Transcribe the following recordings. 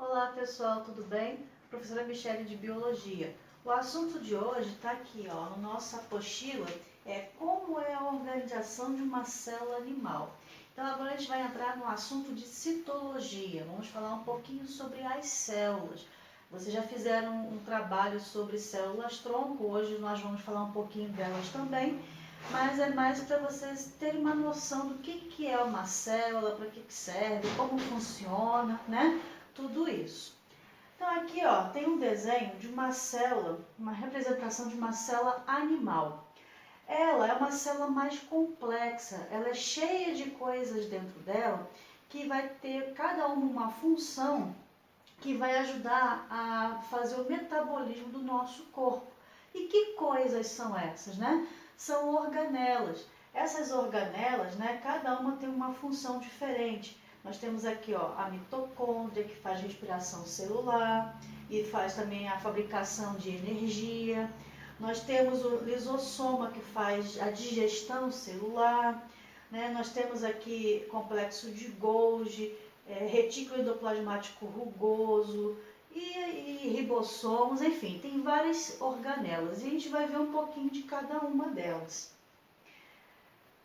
Olá pessoal, tudo bem? Professora Michele de Biologia. O assunto de hoje está aqui, ó, no nossa apostila, como é a organização de uma célula animal. Então agora a gente vai entrar no assunto de citologia. Vamos falar um pouquinho sobre as células. Vocês já fizeram um trabalho sobre células-tronco, hoje nós vamos falar um pouquinho delas também, mas é mais para vocês terem uma noção do que é uma célula, para que serve, como funciona, né? Tudo isso. Então aqui, ó, tem um desenho de uma célula, uma representação de uma célula animal. Ela é uma célula mais complexa, ela é cheia de coisas dentro dela que vai ter cada uma função que vai ajudar a fazer o metabolismo do nosso corpo. E que coisas são essas, né? São organelas. Essas organelas, né, cada uma tem uma função diferente. Nós temos aqui, ó, a mitocôndria, que faz respiração celular e faz também a fabricação de energia. Nós temos o lisossoma, que faz a digestão celular, né? Nós temos aqui complexo de Golgi, retículo endoplasmático rugoso e ribossomos, enfim, tem várias organelas e a gente vai ver um pouquinho de cada uma delas.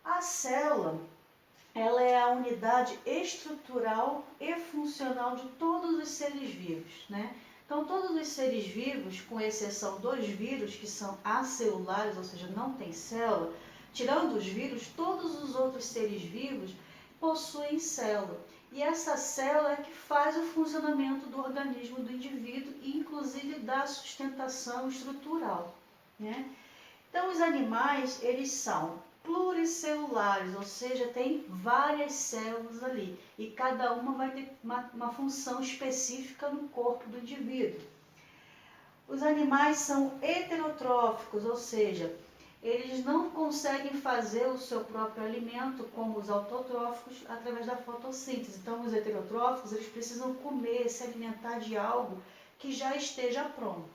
A célula, ela é a unidade estrutural e funcional de todos os seres vivos, né? Então, todos os seres vivos, com exceção dos vírus, que são acelulares, ou seja, não tem célula, tirando os vírus, todos os outros seres vivos possuem célula. E essa célula é que faz o funcionamento do organismo do indivíduo e, inclusive, da sustentação estrutural, né? Então, os animais, eles são pluricelulares, ou seja, tem várias células ali e cada uma vai ter uma função específica no corpo do indivíduo. Os animais são heterotróficos, ou seja, eles não conseguem fazer o seu próprio alimento como os autotróficos através da fotossíntese. Então, os heterotróficos, eles precisam comer, se alimentar de algo que já esteja pronto.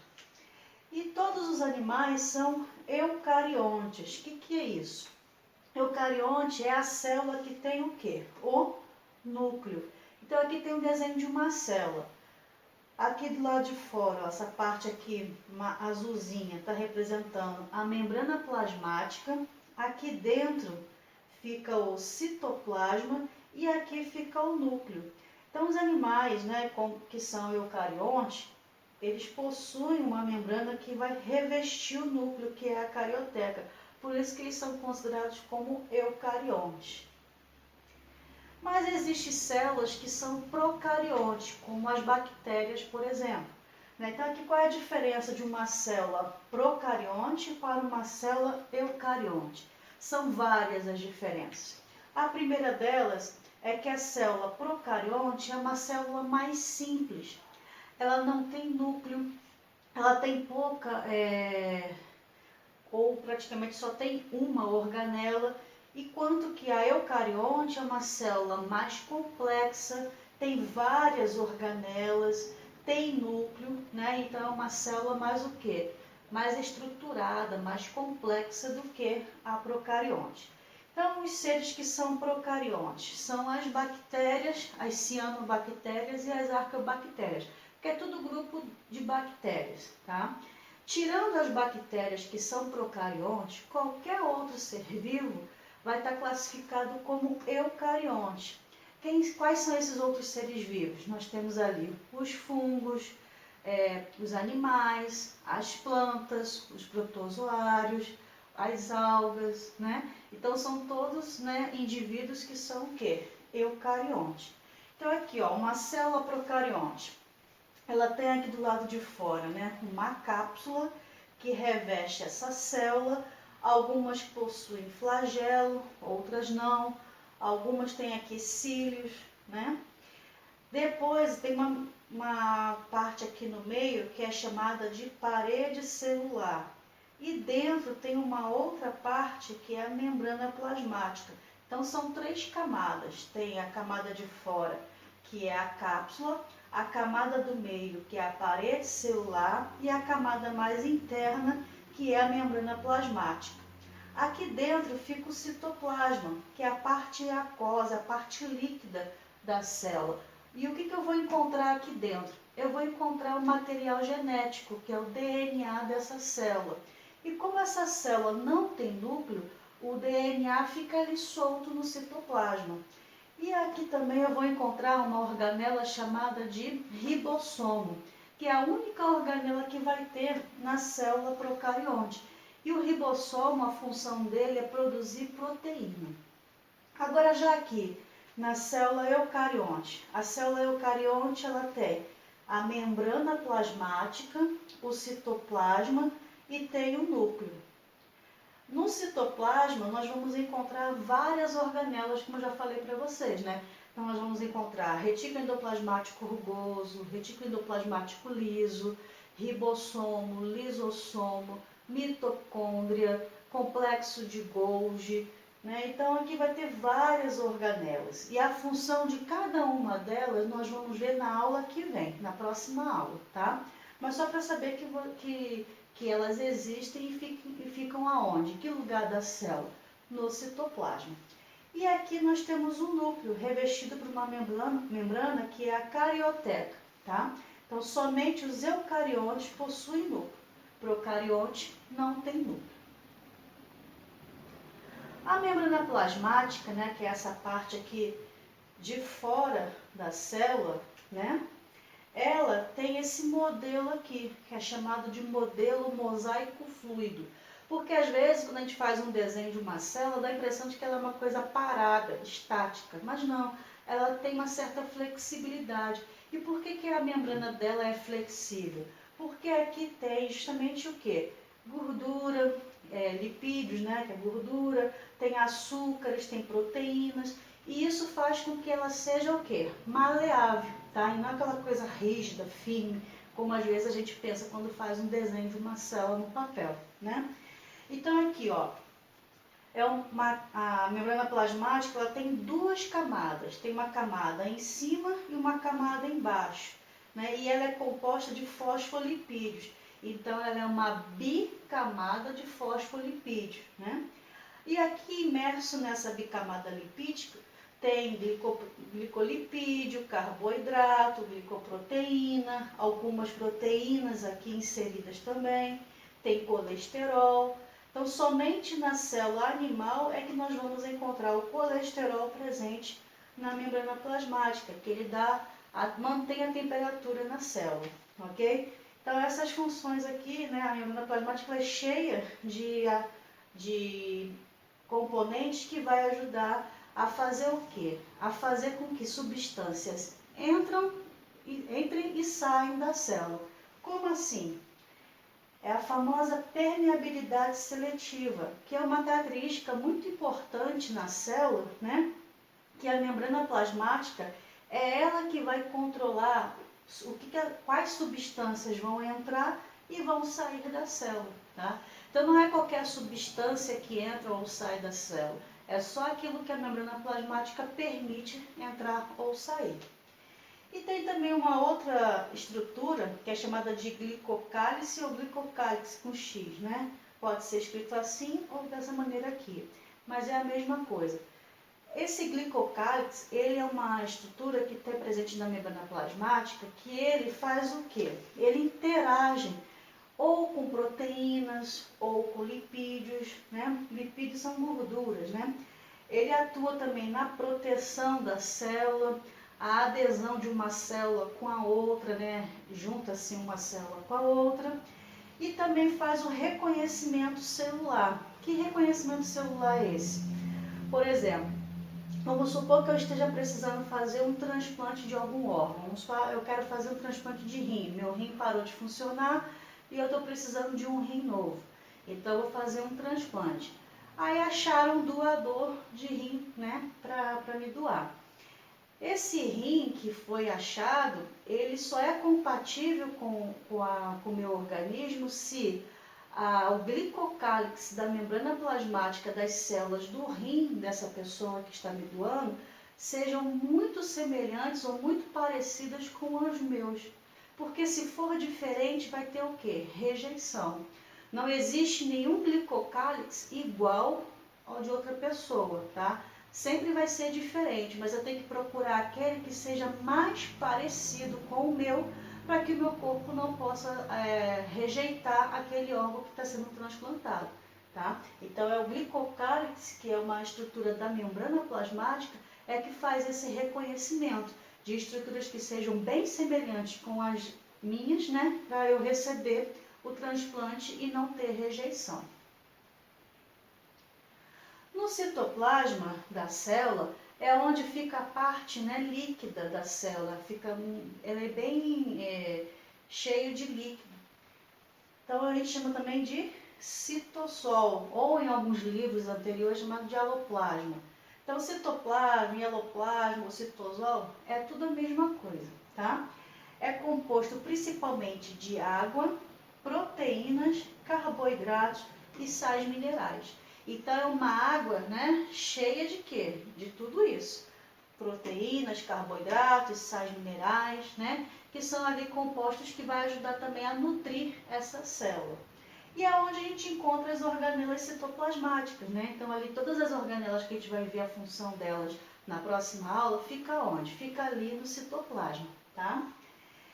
E todos os animais são eucariontes. O que é isso? Eucarionte é a célula que tem o quê? O núcleo. Então aqui tem um desenho de uma célula. Aqui do lado de fora, ó, essa parte aqui, uma azulzinha, está representando a membrana plasmática. Aqui dentro fica o citoplasma e aqui fica o núcleo. Então os animais, né, que são eucariontes, eles possuem uma membrana que vai revestir o núcleo, que é a carioteca. Por isso que eles são considerados como eucariontes. Mas existem células que são procariontes, como as bactérias, por exemplo. Então, aqui qual é a diferença de uma célula procarionte para uma célula eucarionte? São várias as diferenças. A primeira delas é que a célula procarionte é uma célula mais simples. Ela não tem núcleo, ela tem pouca, ou praticamente só tem uma organela, enquanto que a eucarionte é uma célula mais complexa, tem várias organelas, tem núcleo, né? Então é uma célula mais o quê? Mais estruturada, mais complexa do que a procarionte. Então, os seres que são procariontes são as bactérias, as cianobactérias e as arqueobactérias, que é tudo grupo de bactérias, tá? Tirando as bactérias que são procariontes, qualquer outro ser vivo vai estar classificado como eucarionte. Quais são esses outros seres vivos? Nós temos ali os fungos, os animais, as plantas, os protozoários, as algas, né? Então são todos, né, indivíduos que são o quê? Eucariontes. Então aqui, ó, uma célula procarionte. Ela tem aqui do lado de fora, né, uma cápsula que reveste essa célula. Algumas possuem flagelo, outras não. Algumas têm aqui cílios, né? Depois tem uma parte aqui no meio que é chamada de parede celular. E dentro tem uma outra parte que é a membrana plasmática. Então são três camadas. Tem a camada de fora, que é a cápsula, a camada do meio, que é a parede celular, e a camada mais interna, que é a membrana plasmática. Aqui dentro fica o citoplasma, que é a parte aquosa, a parte líquida da célula, E o que eu vou encontrar aqui dentro? Eu vou encontrar o material genético, que é o DNA dessa célula. E como essa célula não tem núcleo, o DNA fica ali solto no citoplasma. E aqui também eu vou encontrar uma organela chamada de ribossomo, que é a única organela que vai ter na célula procarionte. E o ribossomo, a função dele é produzir proteína. Agora já aqui, na célula eucarionte, a célula eucarionte ela tem a membrana plasmática, o citoplasma e tem o núcleo. No citoplasma, nós vamos encontrar várias organelas, como eu já falei para vocês, né? Então, nós vamos encontrar retículo endoplasmático rugoso, retículo endoplasmático liso, ribossomo, lisossomo, mitocôndria, complexo de Golgi, né? Então, aqui vai ter várias organelas. E a função de cada uma delas, nós vamos ver na aula que vem, na próxima aula, tá? Mas só para saber que elas existem e ficam aonde? Que lugar da célula? No citoplasma. E aqui nós temos um núcleo revestido por uma membrana que é a carioteca, tá? Então, somente os eucariontes possuem núcleo. Procarionte não tem núcleo. A membrana plasmática, né, que é essa parte aqui de fora da célula, né? Ela tem esse modelo aqui, que é chamado de modelo mosaico fluido. Porque às vezes, quando a gente faz um desenho de uma célula, dá a impressão de que ela é uma coisa parada, estática. Mas não, ela tem uma certa flexibilidade. E por que a membrana dela é flexível? Porque aqui tem justamente o quê? Gordura, lipídios, né, que é gordura, tem açúcares, tem proteínas. E isso faz com que ela seja o quê? Maleável, tá? E não aquela coisa rígida, firme, como às vezes a gente pensa quando faz um desenho de uma célula no papel, né? Então aqui, ó, a membrana plasmática, ela tem duas camadas. Tem uma camada em cima e uma camada embaixo, né? E ela é composta de fosfolipídios. Então ela é uma bicamada de fosfolipídios, né? E aqui imerso nessa bicamada lipídica, tem glicolipídio, carboidrato, glicoproteína, algumas proteínas aqui inseridas também, tem colesterol. Então, somente na célula animal é que nós vamos encontrar o colesterol presente na membrana plasmática, que ele mantém a temperatura na célula, ok? Então, essas funções aqui, né, a membrana plasmática é cheia de componentes que vai ajudar a fazer o quê? A fazer com que substâncias entrem e saiam da célula. Como assim? É a famosa permeabilidade seletiva, que é uma característica muito importante na célula, né? Que a membrana plasmática é ela que vai controlar quais substâncias vão entrar e vão sair da célula, tá? Então não é qualquer substância que entra ou sai da célula, é só aquilo que a membrana plasmática permite entrar ou sair. E tem também uma outra estrutura que é chamada de glicocálice ou glicocálix com X, né? Pode ser escrito assim ou dessa maneira aqui, mas é a mesma coisa. Esse glicocálix, ele é uma estrutura que tem presente na membrana plasmática, que ele faz o quê? Ele interage ou com proteínas ou com lipídios, né? Lipídios são gorduras, né? Ele atua também na proteção da célula, a adesão de uma célula com a outra, né? Junta-se uma célula com a outra. E também faz o reconhecimento celular. Que reconhecimento celular é esse? Por exemplo, vamos supor que eu esteja precisando fazer um transplante de algum órgão. Eu quero fazer um transplante de rim. Meu rim parou de funcionar e eu estou precisando de um rim novo. Então, eu vou fazer um transplante. Aí acharam um doador de rim, né, para me doar. Esse rim que foi achado, ele só é compatível com o meu organismo se o glicocálix da membrana plasmática das células do rim dessa pessoa que está me doando sejam muito semelhantes ou muito parecidas com os meus. Porque se for diferente, vai ter o quê? Rejeição. Não existe nenhum glicocálix igual ao de outra pessoa, tá? sempre vai ser diferente, mas eu tenho que procurar aquele que seja mais parecido com o meu, para que o meu corpo não possa rejeitar aquele órgão que está sendo transplantado. Tá? Então é o glicocálix, que é uma estrutura da membrana plasmática, é que faz esse reconhecimento de estruturas que sejam bem semelhantes com as minhas, né, para eu receber o transplante e não ter rejeição. No citoplasma da célula é onde fica a parte, né, líquida da célula, ela é bem cheio de líquido. Então a gente chama também de citosol, ou em alguns livros anteriores chamado de aloplasma. Então citoplasma, hialoplasma, o citosol é tudo a mesma coisa, tá? É composto principalmente de água, proteínas, carboidratos e sais minerais. Então é uma água, né, cheia de quê? De tudo isso. Proteínas, carboidratos, sais minerais, né, que são ali compostos que vai ajudar também a nutrir essa célula. E é onde a gente encontra as organelas citoplasmáticas, né? Então ali todas as organelas que a gente vai ver a função delas na próxima aula, fica onde? Fica ali no citoplasma, tá?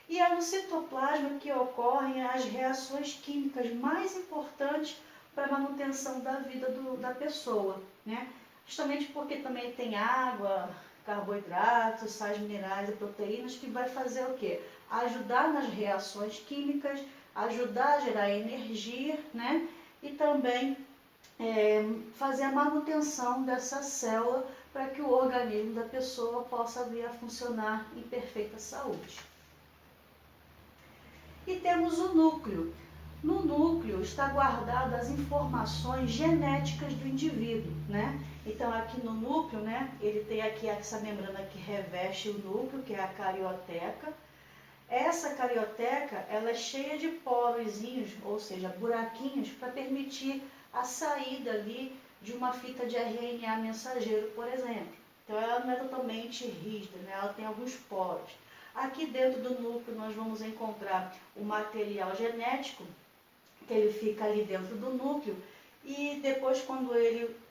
E é no citoplasma que ocorrem as reações químicas mais importantes para a manutenção da vida da pessoa, né? Justamente porque também tem água, carboidratos, sais minerais e proteínas que vai fazer o quê? Ajudar nas reações químicas, ajudar a gerar energia, né? E também fazer a manutenção dessa célula para que o organismo da pessoa possa vir a funcionar em perfeita saúde. E temos o núcleo. No núcleo está guardado as informações genéticas do indivíduo, né? Então aqui no núcleo, né, ele tem aqui essa membrana que reveste o núcleo, que é a carioteca. Essa carioteca, ela é cheia de porozinhos, ou seja, buraquinhos, para permitir a saída ali de uma fita de RNA mensageiro, por exemplo. Então ela não é totalmente rígida, né? Ela tem alguns poros. Aqui dentro do núcleo nós vamos encontrar o material genético, que ele fica ali dentro do núcleo, e depois quando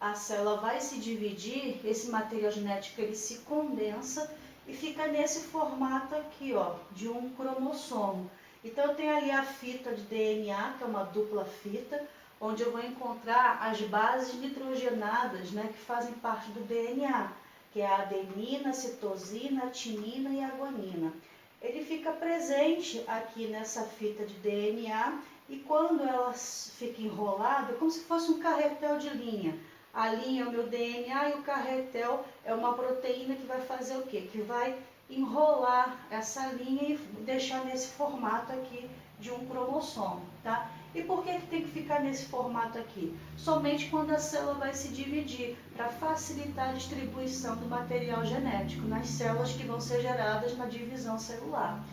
a célula vai se dividir, esse material genético ele se condensa e fica nesse formato aqui, ó, de um cromossomo. Então eu tenho ali a fita de DNA, que é uma dupla fita, onde eu vou encontrar as bases nitrogenadas, né, que fazem parte do DNA, que é a adenina, citosina, a timina e a guanina. Ele fica presente aqui nessa fita de DNA e quando ela fica enrolada, é como se fosse um carretel de linha. A linha é o meu DNA e o carretel é uma proteína que vai fazer o quê? Que vai enrolar essa linha e deixar nesse formato aqui de um cromossomo, tá? E por que tem que ficar nesse formato aqui? Somente quando a célula vai se dividir, para facilitar a distribuição do material genético nas células que vão ser geradas na divisão celular.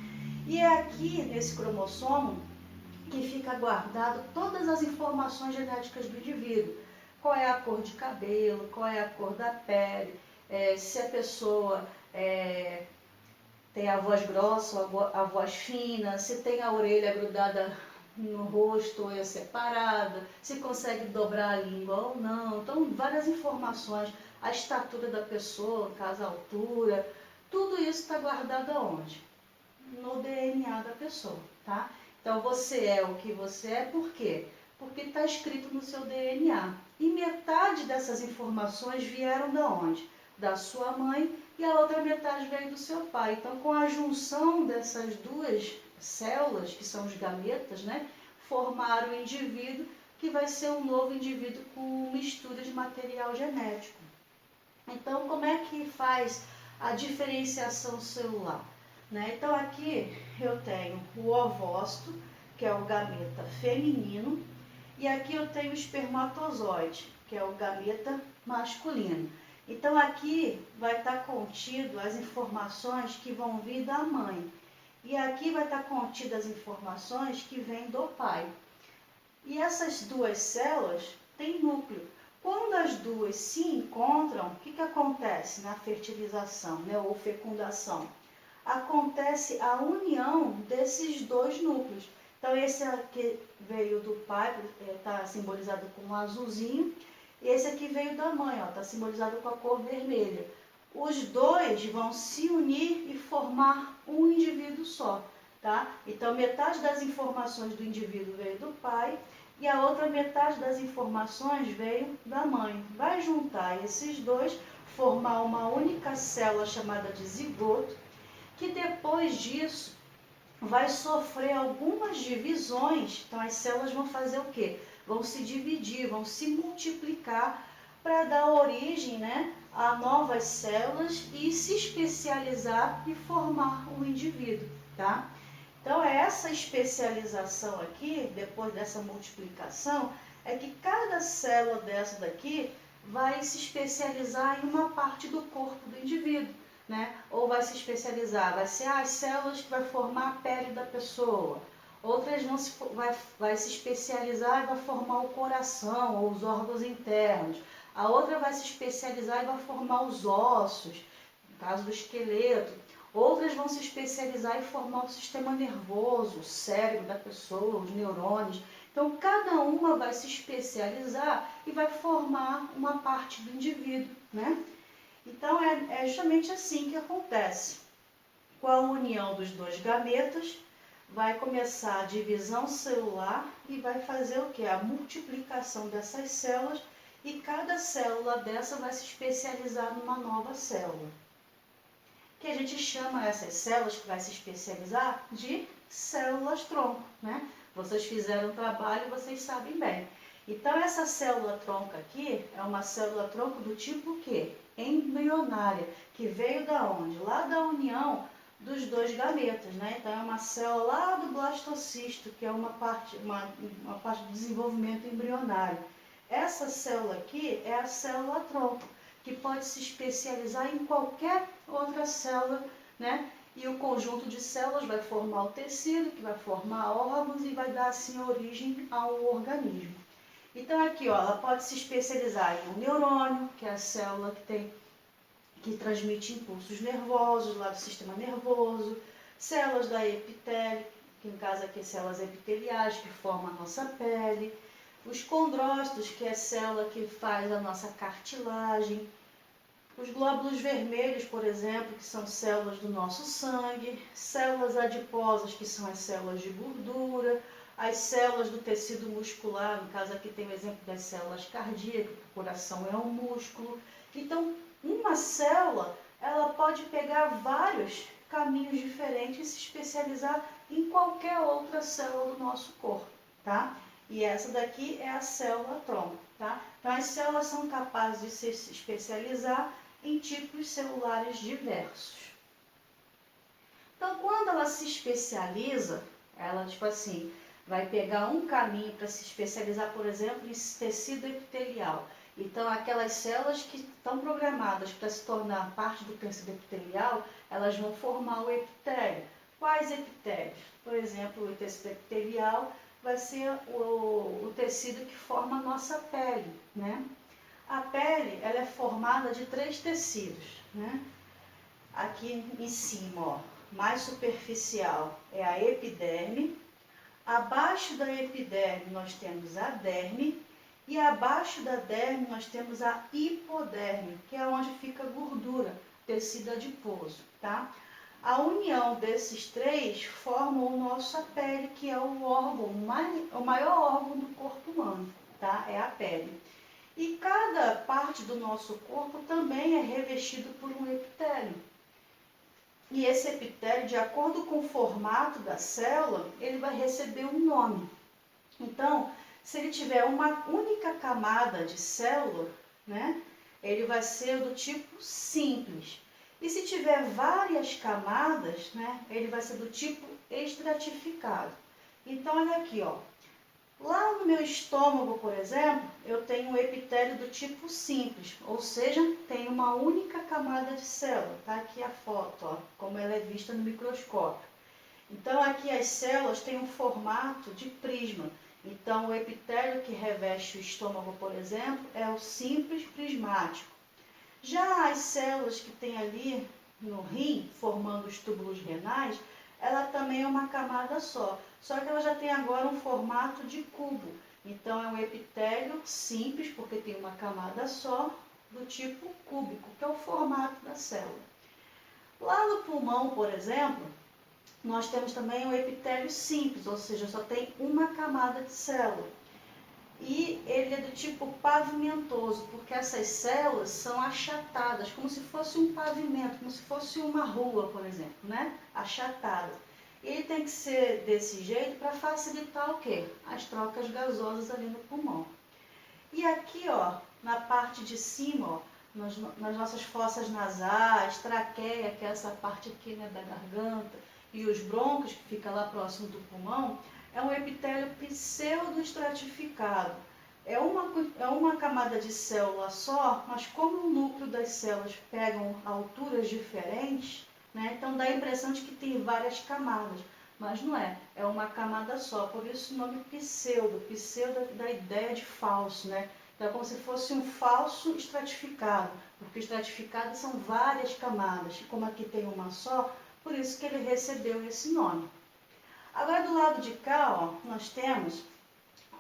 E é aqui, nesse cromossomo, que fica guardado todas as informações genéticas do indivíduo. Qual é a cor de cabelo, qual é a cor da pele, se a pessoa tem a voz grossa ou a voz fina, se tem a orelha grudada no rosto ou é separada, se consegue dobrar a língua ou não. Então, várias informações, a estatura da pessoa, caso a altura, tudo isso está guardado aonde? No DNA da pessoa, tá? Então, você é o que você é, por quê? Porque está escrito no seu DNA. E metade dessas informações vieram de onde? Da sua mãe e a outra metade veio do seu pai. Então, com a junção dessas duas células, que são os gametas, né, formaram o indivíduo que vai ser um novo indivíduo com mistura de material genético. Então, como é que faz a diferenciação celular? Né? Então, aqui eu tenho o ovócito, que é o gameta feminino, e aqui eu tenho o espermatozoide, que é o gameta masculino. Então, aqui vai estar contido as informações que vão vir da mãe. E aqui vai estar contidas as informações que vêm do pai. E essas duas células têm núcleo. Quando as duas se encontram, o que acontece na fertilização, né, ou fecundação? Acontece a união desses dois núcleos. Então, esse aqui veio do pai, está simbolizado com um azulzinho, e esse aqui veio da mãe, está simbolizado com a cor vermelha. Os dois vão se unir e formar um indivíduo só, tá? Então, metade das informações do indivíduo veio do pai e a outra metade das informações veio da mãe. Vai juntar esses dois, formar uma única célula chamada de zigoto, que depois disso vai sofrer algumas divisões. Então, as células vão fazer o quê? Vão se dividir, vão se multiplicar para dar origem, né, a novas células e se especializar e formar um indivíduo, tá? Então, essa especialização aqui, depois dessa multiplicação, é que cada célula dessa daqui vai se especializar em uma parte do corpo do indivíduo, né? Ou vai se especializar, vai ser as células que vai formar a pele da pessoa. Outras vai se especializar e vai formar o coração ou os órgãos internos. A outra vai se especializar e vai formar os ossos, no caso do esqueleto. Outras vão se especializar e formar o sistema nervoso, o cérebro da pessoa, os neurônios. Então, cada uma vai se especializar e vai formar uma parte do indivíduo, né? Então, é justamente assim que acontece. Com a união dos dois gametas, vai começar a divisão celular e vai fazer o quê? A multiplicação dessas células, e cada célula dessa vai se especializar numa nova célula. Que a gente chama essas células que vai se especializar de células-tronco, né? Vocês fizeram o trabalho, vocês sabem bem. Então, essa célula-tronco aqui é uma célula-tronco do tipo o quê? Embrionária, que veio da onde? Lá da união dos dois gametas, né? Então, é uma célula lá do blastocisto, que é uma parte do desenvolvimento embrionário. Essa célula aqui é a célula-tronco, que pode se especializar em qualquer outra célula, né? E o conjunto de células vai formar o tecido, que vai formar órgãos e vai dar assim origem ao organismo. Então aqui, ó, ela pode se especializar em um neurônio, que é a célula que transmite impulsos nervosos lá do sistema nervoso, células da epitélio, que no caso aqui células epiteliais, que formam a nossa pele, os condrócitos, que é a célula que faz a nossa cartilagem, os glóbulos vermelhos, por exemplo, que são células do nosso sangue, células adiposas, que são as células de gordura, as células do tecido muscular, no caso aqui tem o exemplo das células cardíacas, o coração é um músculo. Então, uma célula, ela pode pegar vários caminhos diferentes e se especializar em qualquer outra célula do nosso corpo, tá? E essa daqui é a célula-tronco, tá? Então, as células são capazes de se especializar em tipos celulares diversos. Então, quando ela se especializa, ela, tipo assim, vai pegar um caminho para se especializar, por exemplo, em tecido epitelial. Então, aquelas células que estão programadas para se tornar parte do tecido epitelial, elas vão formar o epitélio. Quais epitélios? Por exemplo, o tecido epitelial vai ser o tecido que forma a nossa pele, né? A pele, ela é formada de 3 tecidos, né? Aqui em cima, ó, mais superficial é a epiderme. Abaixo da epiderme nós temos a derme e abaixo da derme nós temos a hipoderme, que é onde fica a gordura, tecido adiposo, tá? A união desses 3 formam a nossa pele, que é o órgão, o maior órgão do corpo humano, tá? É a pele. E cada parte do nosso corpo também é revestido por um epitélio. E esse epitélio, de acordo com o formato da célula, ele vai receber um nome. Então, se ele tiver uma única camada de célula, né, ele vai ser do tipo simples. E se tiver várias camadas, né, ele vai ser do tipo estratificado. Então, olha aqui, ó. Lá no meu estômago, por exemplo, eu tenho um epitélio do tipo simples, ou seja, tem uma única camada de célula. Tá aqui a foto, ó, como ela é vista no microscópio. Então, aqui as células têm um formato de prisma. Então, o epitélio que reveste o estômago, por exemplo, é o simples prismático. Já as células que tem ali no rim, formando os túbulos renais, ela também é uma camada só que ela já tem agora um formato de cubo. Então, é um epitélio simples, porque tem uma camada só, do tipo cúbico, que é o formato da célula. Lá no pulmão, por exemplo, nós temos também um epitélio simples, ou seja, só tem uma camada de célula. E ele é do tipo pavimentoso, porque essas células são achatadas, como se fosse um pavimento, como se fosse uma rua, por exemplo, né? Achatada. E ele tem que ser desse jeito para facilitar o quê? As trocas gasosas ali no pulmão. E aqui, ó, na parte de cima, ó, nas nossas fossas nasais, traqueia, que é essa parte aqui, né, da garganta, e os brônquios, que fica lá próximo do pulmão, é um epitélio pseudoestratificado. É uma camada de célula só, mas como o núcleo das células pegam alturas diferentes, né, então dá a impressão de que tem várias camadas. Mas não é, é uma camada só, por isso o nome pseudo da ideia de falso, né? Então é como se fosse um falso estratificado, porque estratificado são várias camadas, e como aqui tem uma só, por isso que ele recebeu esse nome. Agora do lado de cá, ó, nós temos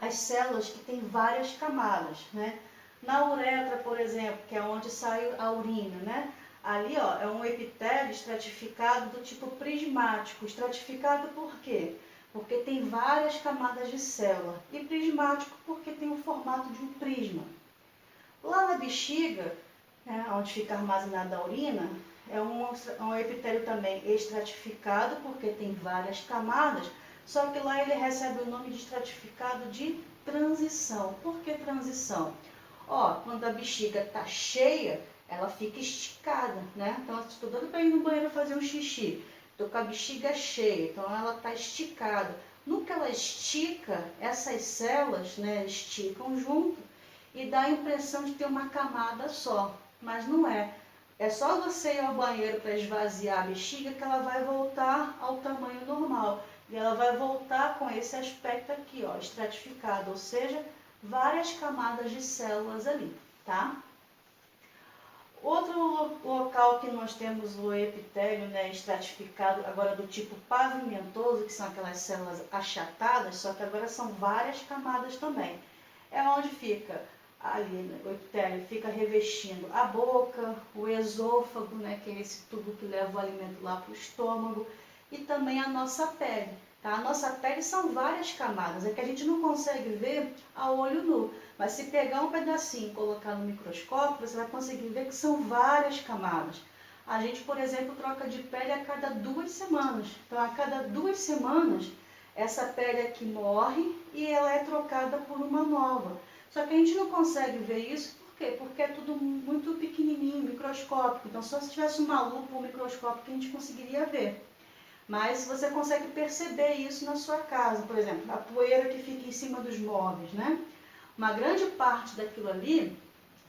as células que têm várias camadas, né? Na uretra, por exemplo, que é onde sai a urina, né? Ali, ó, é um epitélio estratificado do tipo prismático. Estratificado por quê? Porque tem várias camadas de célula. E prismático porque tem o formato de um prisma. Lá na bexiga, né, onde fica armazenada a urina, é um epitélio também estratificado porque tem várias camadas, só que lá ele recebe o nome de estratificado de transição. Por que transição? Ó, quando a bexiga está cheia, ela fica esticada, né? Então, eu estou dando para ir no banheiro fazer um xixi. Estou com a bexiga cheia, então ela está esticada. No que ela estica, essas células, né, esticam junto e dá a impressão de ter uma camada só. Mas não é. É só você ir ao banheiro para esvaziar a bexiga que ela vai voltar ao tamanho normal. E ela vai voltar com esse aspecto aqui, ó, estratificado, ou seja, várias camadas de células ali, tá? Outro local que nós temos o epitélio, né, estratificado, agora do tipo pavimentoso, que são aquelas células achatadas, só que agora são várias camadas também. É onde fica ali, né, o epitélio fica revestindo a boca, o esôfago, né, que é esse tubo que leva o alimento lá para o estômago, e também a nossa pele. Tá? A nossa pele são várias camadas, é que a gente não consegue ver a olho nu. Mas se pegar um pedacinho e colocar no microscópio, você vai conseguir ver que são várias camadas. A gente, por exemplo, troca de pele a cada 2 semanas. Então, a cada 2 semanas, essa pele aqui morre e ela é trocada por uma nova. Só que a gente não consegue ver isso, por quê? Porque é tudo muito pequenininho, microscópico. Então, só se tivesse uma lupa ou um microscópio que a gente conseguiria ver. Mas você consegue perceber isso na sua casa. Por exemplo, a poeira que fica em cima dos móveis, né? Uma grande parte daquilo ali,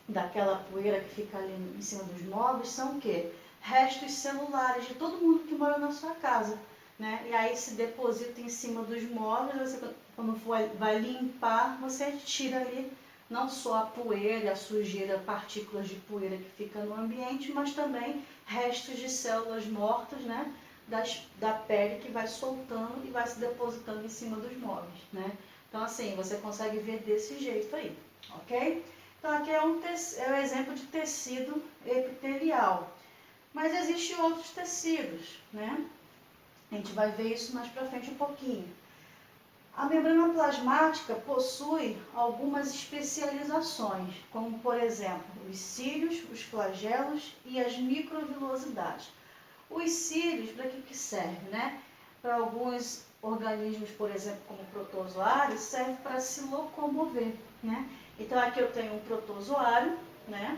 daquela poeira que fica ali em cima dos móveis, são o quê? Restos celulares de todo mundo que mora na sua casa, né? E aí se deposita em cima dos móveis, você, quando vai limpar, você tira ali não só a poeira, a sujeira, partículas de poeira que fica no ambiente, mas também restos de células mortas, né? Da pele que vai soltando e vai se depositando em cima dos móveis, né? Então, assim, você consegue ver desse jeito aí, ok? Então, aqui é um exemplo de tecido epitelial. Mas existem outros tecidos, né? A gente vai ver isso mais pra frente um pouquinho. A membrana plasmática possui algumas especializações, como, por exemplo, os cílios, os flagelos e as microvilosidades. Os cílios, para que serve, né? Para alguns organismos, por exemplo, como o protozoário, serve para se locomover, né? Então, aqui eu tenho um protozoário, né?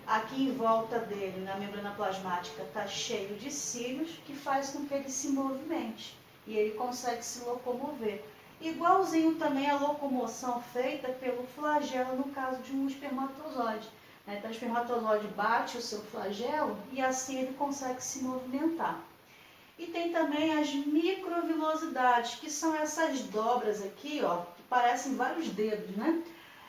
Aqui em volta dele, na membrana plasmática, está cheio de cílios que faz com que ele se movimente e ele consegue se locomover. Igualzinho também a locomoção feita pelo flagelo no caso de um espermatozoide. Então, o espermatozoide bate o seu flagelo e assim ele consegue se movimentar. E tem também as microvilosidades, que são essas dobras aqui, ó, que parecem vários dedos, né?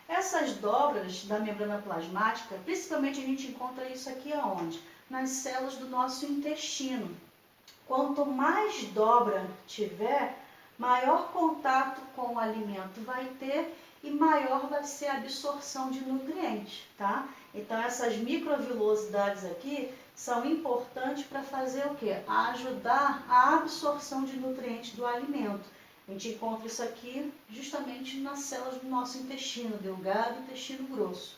Essas dobras da membrana plasmática, principalmente a gente encontra isso aqui aonde? Nas células do nosso intestino. Quanto mais dobra tiver, maior contato com o alimento vai ter e maior vai ser a absorção de nutrientes, tá? Então essas microvilosidades aqui são importantes para fazer o quê? Ajudar a absorção de nutrientes do alimento. A gente encontra isso aqui justamente nas células do nosso intestino delgado e intestino grosso.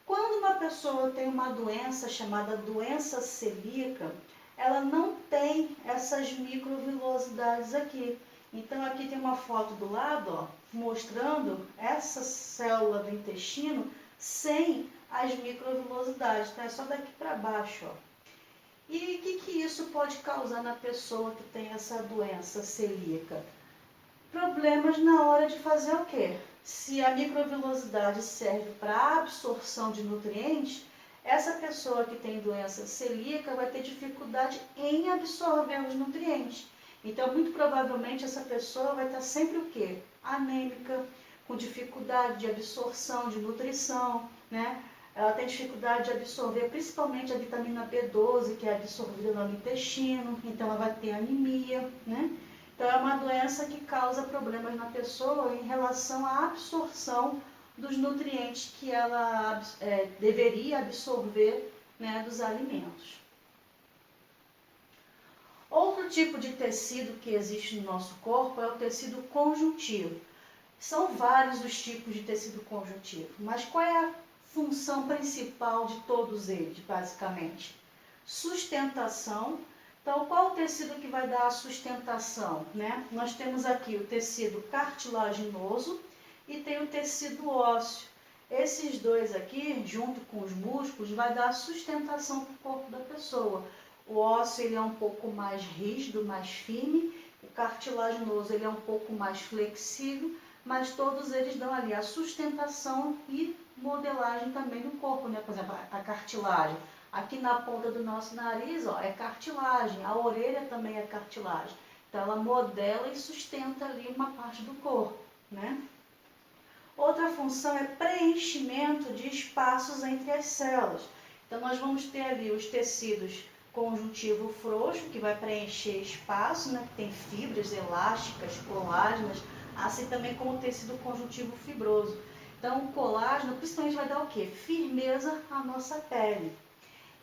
Quando uma pessoa tem uma doença chamada doença celíaca, ela não tem essas microvilosidades aqui. Então aqui tem uma foto do lado, ó, mostrando essa célula do intestino sem as microvilosidades, tá? É só daqui para baixo, ó. E o que isso pode causar na pessoa que tem essa doença celíaca? Problemas na hora de fazer o quê? Se a microvilosidade serve para absorção de nutrientes, essa pessoa que tem doença celíaca vai ter dificuldade em absorver os nutrientes. Então, muito provavelmente, essa pessoa vai estar sempre o quê? Anêmica, com dificuldade de absorção de nutrição, né? Ela tem dificuldade de absorver principalmente a vitamina B12, que é absorvida no intestino, então ela vai ter anemia, né? Então é uma doença que causa problemas na pessoa em relação à absorção dos nutrientes que ela deveria absorver, né, dos alimentos. Outro tipo de tecido que existe no nosso corpo é o tecido conjuntivo. São vários os tipos de tecido conjuntivo, mas qual é a função principal de todos eles, basicamente? Sustentação. Então, qual o tecido que vai dar a sustentação, né? Nós temos aqui o tecido cartilaginoso e tem o tecido ósseo. Esses dois aqui, junto com os músculos, vai dar a sustentação para o corpo da pessoa. O ósseo ele é um pouco mais rígido, mais firme, o cartilaginoso ele é um pouco mais flexível, mas todos eles dão ali a sustentação e modelagem também no corpo, né? Por exemplo, a cartilagem. Aqui na ponta do nosso nariz, ó, é cartilagem, a orelha também é cartilagem. Então ela modela e sustenta ali uma parte do corpo, né? Outra função é preenchimento de espaços entre as células. Então nós vamos ter ali os tecidos conjuntivo frouxo, que vai preencher espaço, né? Que tem fibras elásticas, colágenas, assim também como o tecido conjuntivo fibroso. Então o colágeno principalmente vai dar o quê? Firmeza à nossa pele.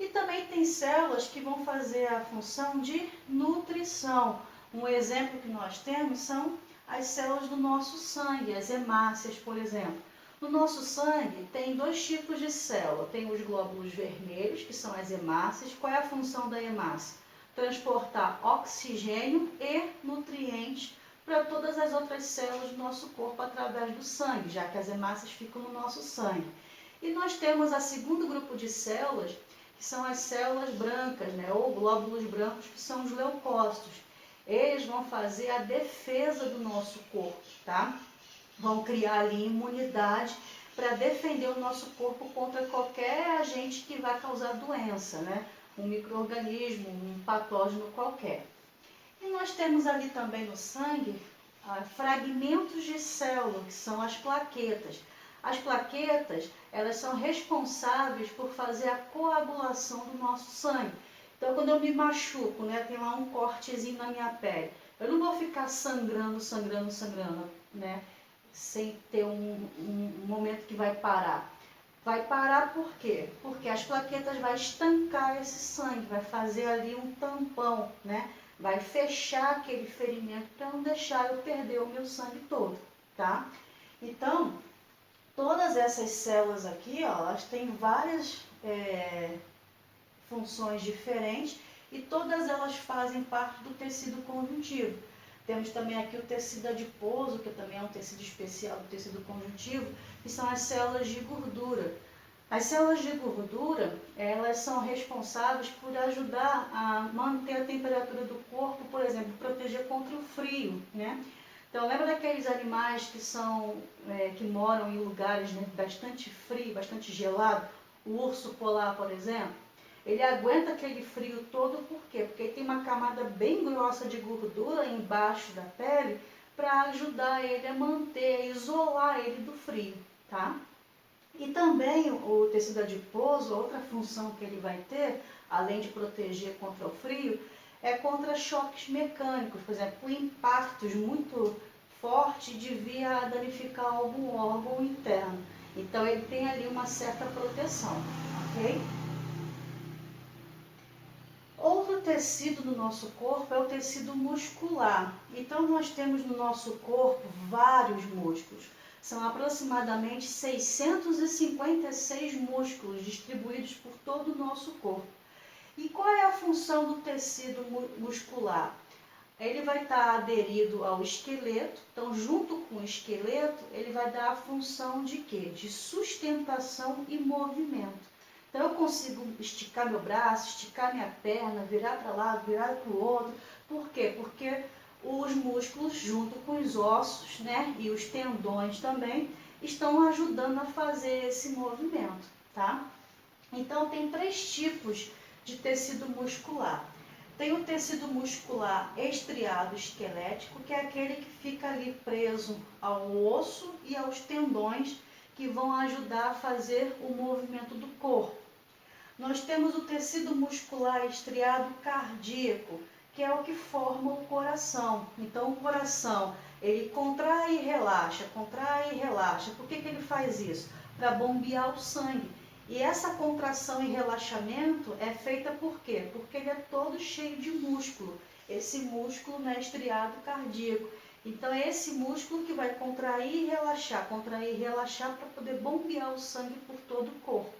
E também tem células que vão fazer a função de nutrição. Um exemplo que nós temos são as células do nosso sangue, as hemácias, por exemplo. No nosso sangue tem dois tipos de célula. Tem os glóbulos vermelhos, que são as hemácias. Qual é a função da hemácia? Transportar oxigênio e nutrientes para todas as outras células do nosso corpo através do sangue, já que as hemácias ficam no nosso sangue. E nós temos o segundo grupo de células, que são as células brancas, né, ou glóbulos brancos, que são os leucócitos. Eles vão fazer a defesa do nosso corpo, tá? Vão criar ali imunidade para defender o nosso corpo contra qualquer agente que vai causar doença, né? Um micro-organismo, um patógeno qualquer. E nós temos ali também no sangue fragmentos de célula, que são as plaquetas. As plaquetas, elas são responsáveis por fazer a coagulação do nosso sangue. Então, quando eu me machuco, né, tem lá um cortezinho na minha pele, eu não vou ficar sangrando, né, sem ter um momento que vai parar. Vai parar por quê? Porque as plaquetas vão estancar esse sangue, vai fazer ali um tampão, né? Vai fechar aquele ferimento para não deixar eu perder o meu sangue todo, tá? Então, todas essas células aqui, ó, elas têm várias funções diferentes e todas elas fazem parte do tecido conjuntivo. Temos também aqui o tecido adiposo, que também é um tecido especial do tecido conjuntivo, que são as células de gordura. As células de gordura, elas são responsáveis por ajudar a manter a temperatura do corpo, por exemplo, proteger contra o frio, né? Então, lembra daqueles animais que moram em lugares, né, bastante frio, bastante gelado? O urso polar, por exemplo? Ele aguenta aquele frio todo, por quê? Porque ele tem uma camada bem grossa de gordura embaixo da pele para ajudar ele a manter, a isolar ele do frio, tá? E também o tecido adiposo, outra função que ele vai ter, além de proteger contra o frio, é contra choques mecânicos, por exemplo, impactos muito forte de vir a danificar algum órgão interno. Então ele tem ali uma certa proteção, ok? Outro tecido do nosso corpo é o tecido muscular. Então nós temos no nosso corpo vários músculos. São aproximadamente 656 músculos distribuídos por todo o nosso corpo. E qual é a função do tecido muscular? Ele vai estar aderido ao esqueleto, então junto com o esqueleto ele vai dar a função de quê? De sustentação e movimento. Então eu consigo esticar meu braço, esticar minha perna, virar para lá, virar para o outro. Por quê? Porque os músculos junto com os ossos, né, e os tendões também, estão ajudando a fazer esse movimento, tá? Então tem 3 tipos de tecido muscular. Tem o tecido muscular estriado esquelético, que é aquele que fica ali preso ao osso e aos tendões, que vão ajudar a fazer o movimento do corpo. Nós temos o tecido muscular estriado cardíaco, que é o que forma o coração. Então o coração, ele contrai e relaxa, contrai e relaxa. Por que ele faz isso? Para bombear o sangue. E essa contração e relaxamento é feita por quê? Porque ele é todo cheio de músculo. Esse músculo não é estriado cardíaco. Então é esse músculo que vai contrair e relaxar para poder bombear o sangue por todo o corpo.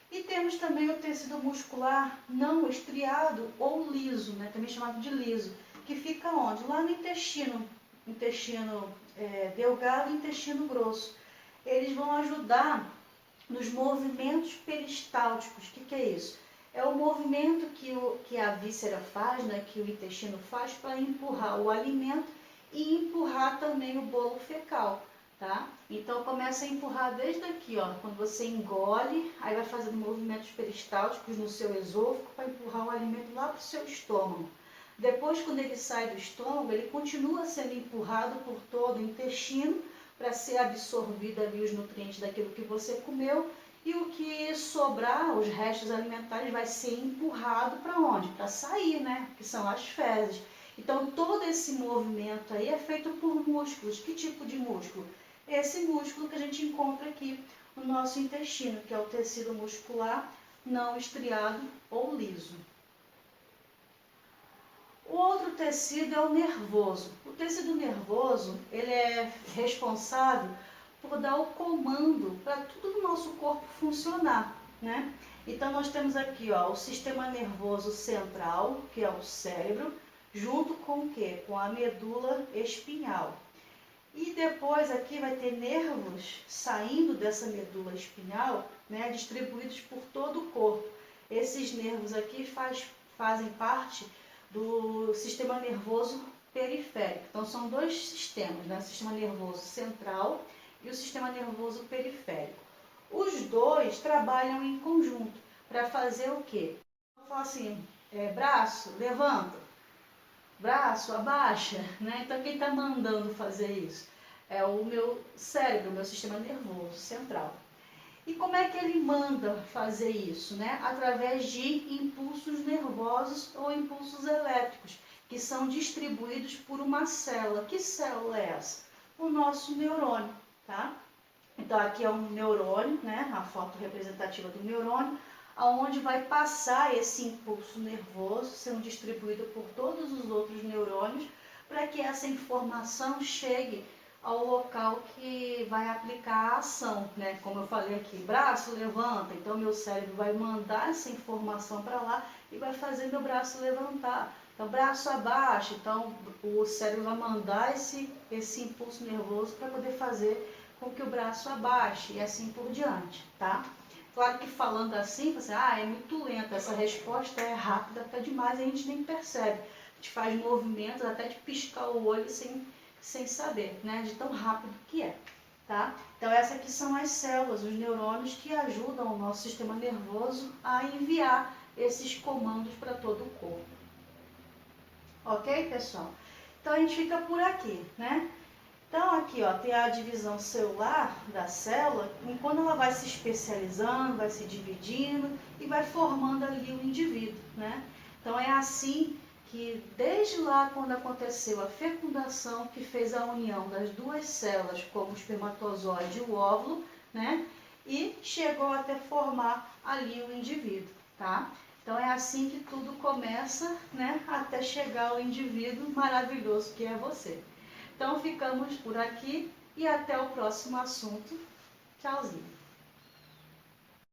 E temos também o tecido muscular não estriado ou liso, né? Também chamado de liso, que fica onde? Lá no intestino delgado e intestino grosso. Eles vão ajudar nos movimentos peristálticos. O que é isso? É o movimento que a víscera faz, né, que o intestino faz para empurrar o alimento e empurrar também o bolo fecal, tá? Então começa a empurrar desde aqui, ó, quando você engole, aí vai fazendo movimentos peristálticos no seu esôfago para empurrar o alimento lá para o seu estômago. Depois, quando ele sai do estômago, ele continua sendo empurrado por todo o intestino, para ser absorvido ali os nutrientes daquilo que você comeu, e o que sobrar, os restos alimentares, vai ser empurrado para onde? Para sair, né? Que são as fezes. Então todo esse movimento aí é feito por músculos. Que tipo de músculo? Esse músculo que a gente encontra aqui no nosso intestino, que é o tecido muscular não estriado ou liso. O outro tecido é o nervoso. O tecido nervoso, ele é responsável por dar o comando para tudo no nosso corpo funcionar, né? Então nós temos aqui, ó, o sistema nervoso central, que é o cérebro, junto com o quê? Com a medula espinhal. E depois aqui vai ter nervos saindo dessa medula espinhal, né, distribuídos por todo o corpo. Esses nervos aqui fazem parte do sistema nervoso periférico. Então são 2 sistemas, né? O sistema nervoso central e o sistema nervoso periférico. Os 2 trabalham em conjunto para fazer o quê? Eu falo assim, braço, levanta, braço, abaixa, né? Então quem está mandando fazer isso? É o meu cérebro, o meu sistema nervoso central. E como é que ele manda fazer isso, né? Através de impulsos nervosos ou impulsos elétricos, que são distribuídos por uma célula. Que célula é essa? O nosso neurônio, tá? Então aqui é um neurônio, né? A foto representativa do neurônio, aonde vai passar esse impulso nervoso, sendo distribuído por todos os outros neurônios, para que essa informação chegue ao local que vai aplicar a ação, né? Como eu falei aqui, braço levanta, então meu cérebro vai mandar essa informação para lá e vai fazer meu braço levantar. Então braço abaixa, então o cérebro vai mandar esse impulso nervoso para poder fazer com que o braço abaixe e assim por diante, tá? Claro que falando assim, você, é muito lenta, essa resposta é rápida até demais, a gente nem percebe. A gente faz movimentos até de piscar o olho sem saber, né, de tão rápido que é, tá? Então essas aqui são as células, os neurônios que ajudam o nosso sistema nervoso a enviar esses comandos para todo o corpo. Ok, pessoal? Então a gente fica por aqui, né? Então aqui, ó, tem a divisão celular da célula, e quando ela vai se especializando, vai se dividindo e vai formando ali o indivíduo, né? Então é assim que desde lá quando aconteceu a fecundação, que fez a união das duas células, como o espermatozoide e o óvulo, né? E chegou até formar ali o indivíduo, tá? Então é assim que tudo começa, né? Até chegar ao indivíduo maravilhoso que é você. Então ficamos por aqui e até o próximo assunto. Tchauzinho!